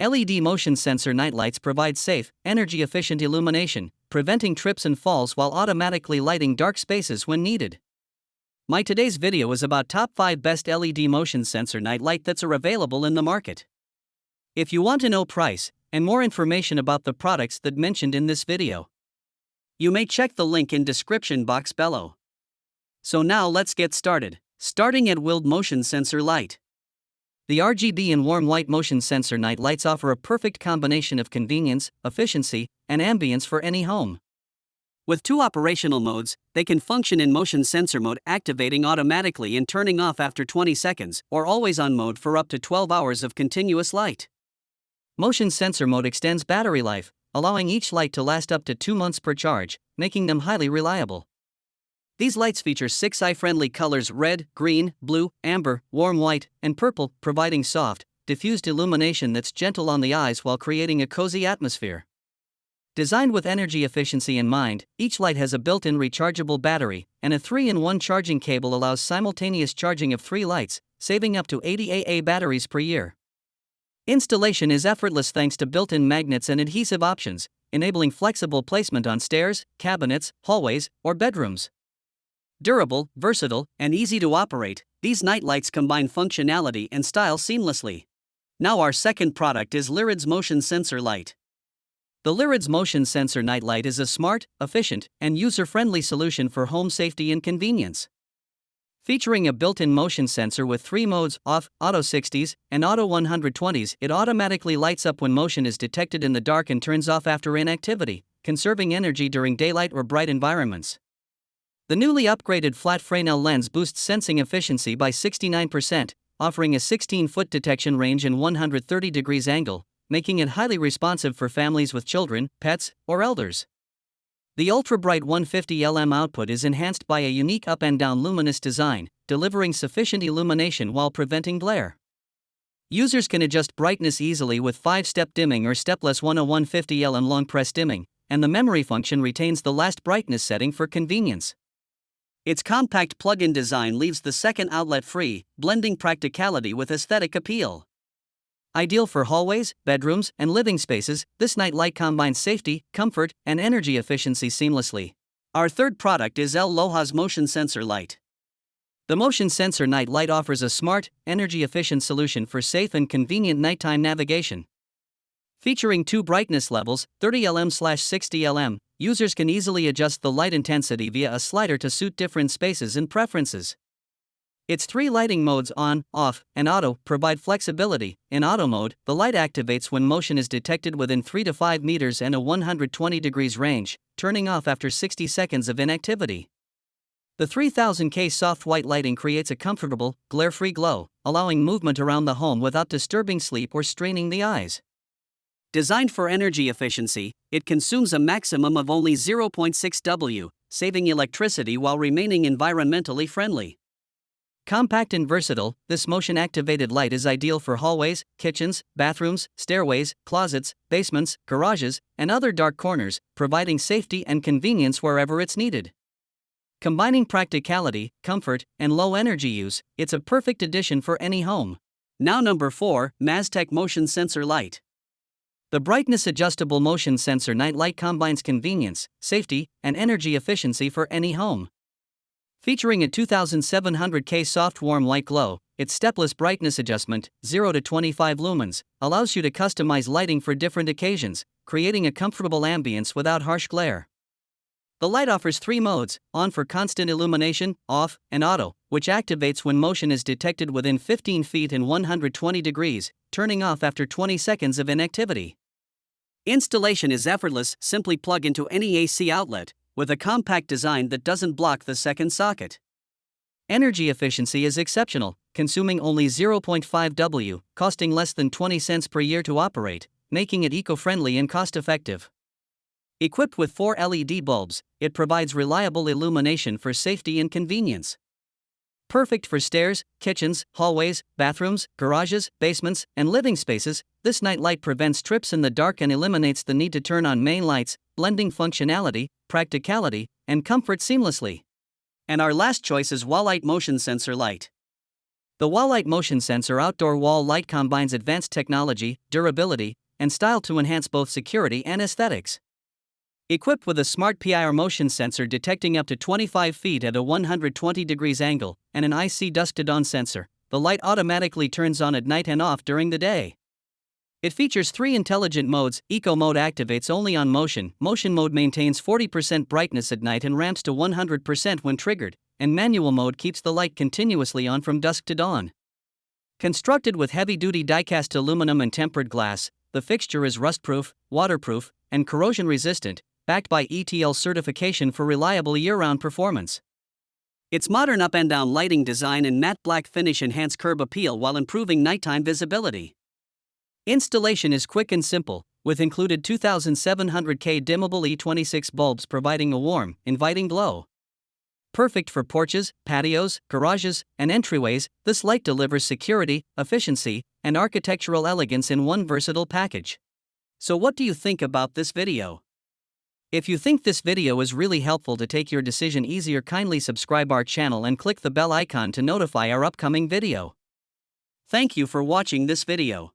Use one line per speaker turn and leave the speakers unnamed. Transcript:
LED motion sensor nightlights provide safe, energy-efficient illumination, preventing trips and falls while automatically lighting dark spaces when needed. My today's video is about top 5 best LED motion sensor nightlight that are available in the market. If you want to know price and more information about the products that mentioned in this video, you may check the link in description box below. So now let's get started, starting at WLD Motion Sensor Light. The RGB and warm white motion sensor night lights offer a perfect combination of convenience, efficiency, and ambience for any home. With 2 operational modes, they can function in motion sensor mode, activating automatically and turning off after 20 seconds, or always on mode for up to 12 hours of continuous light. Motion sensor mode extends battery life, allowing each light to last up to 2 months per charge, making them highly reliable. These lights feature 6 eye-friendly colors: red, green, blue, amber, warm white, and purple, providing soft, diffused illumination that's gentle on the eyes while creating a cozy atmosphere. Designed with energy efficiency in mind, each light has a built-in rechargeable battery, and a 3-in-1 charging cable allows simultaneous charging of 3 lights, saving up to 80 AA batteries per year. Installation is effortless thanks to built-in magnets and adhesive options, enabling flexible placement on stairs, cabinets, hallways, or bedrooms. Durable, versatile, and easy to operate, these night lights combine functionality and style seamlessly. Now our second product is Lyrids Motion Sensor Light. The Lyrids Motion Sensor Night Light is a smart, efficient, and user-friendly solution for home safety and convenience. Featuring a built-in motion sensor with 3 modes: off, auto 60s, and auto 120s, it automatically lights up when motion is detected in the dark and turns off after inactivity, conserving energy during daylight or bright environments. The newly upgraded flat Fresnel lens boosts sensing efficiency by 69%, offering a 16-foot detection range and 130 degrees angle, making it highly responsive for families with children, pets, or elders. The ultra-bright 150 lm output is enhanced by a unique up and down luminous design, delivering sufficient illumination while preventing glare. Users can adjust brightness easily with 5-step dimming or stepless 150 lm long press dimming, and the memory function retains the last brightness setting for convenience. Its compact plug-in design leaves the second outlet free, blending practicality with aesthetic appeal. Ideal for hallways, bedrooms, and living spaces, this night light combines safety, comfort, and energy efficiency seamlessly. Our third product is LOHA's Motion Sensor Light. The Motion Sensor Night Light offers a smart, energy-efficient solution for safe and convenient nighttime navigation. Featuring 2 brightness levels, 30 lm/60 lm, users can easily adjust the light intensity via a slider to suit different spaces and preferences. Its 3 lighting modes, on, off, and auto, provide flexibility. In auto mode, the light activates when motion is detected within 3 to 5 meters and a 120 degrees range, turning off after 60 seconds of inactivity. The 3000K soft white lighting creates a comfortable, glare-free glow, allowing movement around the home without disturbing sleep or straining the eyes. Designed for energy efficiency, it consumes a maximum of only 0.6 W, saving electricity while remaining environmentally friendly. Compact and versatile, this motion-activated light is ideal for hallways, kitchens, bathrooms, stairways, closets, basements, garages, and other dark corners, providing safety and convenience wherever it's needed. Combining practicality, comfort, and low energy use, it's a perfect addition for any home. Now number 4, Alltech Motion Sensor Light. The brightness-adjustable motion sensor night light combines convenience, safety, and energy efficiency for any home. Featuring a 2700K soft warm white glow, its stepless brightness adjustment, 0 to 25 lumens, allows you to customize lighting for different occasions, creating a comfortable ambience without harsh glare. The light offers 3 modes: on for constant illumination, off, and auto, which activates when motion is detected within 15 feet and 120 degrees, turning off after 20 seconds of inactivity. Installation is effortless. Simply plug into any AC outlet, with a compact design that doesn't block the second socket. Energy efficiency is exceptional, consuming only 0.5 W, costing less than 20 cents per year to operate, making it eco-friendly and cost-effective. Equipped with 4 LED bulbs, it provides reliable illumination for safety and convenience. Perfect for stairs, kitchens, hallways, bathrooms, garages, basements, and living spaces, this night light prevents trips in the dark and eliminates the need to turn on main lights, blending functionality, practicality, and comfort seamlessly. And our last choice is Alltech Motion Sensor Light. The wall light motion sensor outdoor wall light combines advanced technology, durability, and style to enhance both security and aesthetics. Equipped with a smart PIR motion sensor detecting up to 25 feet at a 120 degrees angle and an IC dusk to dawn sensor, the light automatically turns on at night and off during the day. It features 3 intelligent modes. Eco mode activates only on motion. Motion mode maintains 40% brightness at night and ramps to 100% when triggered, and manual mode keeps the light continuously on from dusk to dawn. Constructed with heavy-duty die-cast aluminum and tempered glass, the fixture is rust-proof, waterproof, and corrosion-resistant, backed by ETL certification for reliable year-round performance. Its modern up and down lighting design and matte black finish enhance curb appeal while improving nighttime visibility. Installation is quick and simple, with included 2700K dimmable E26 bulbs providing a warm, inviting glow. Perfect for porches, patios, garages, and entryways, this light delivers security, efficiency, and architectural elegance in one versatile package. So what do you think about this video? If you think this video is really helpful to take your decision easier, kindly subscribe our channel and click the bell icon to notify our upcoming video. Thank you for watching this video.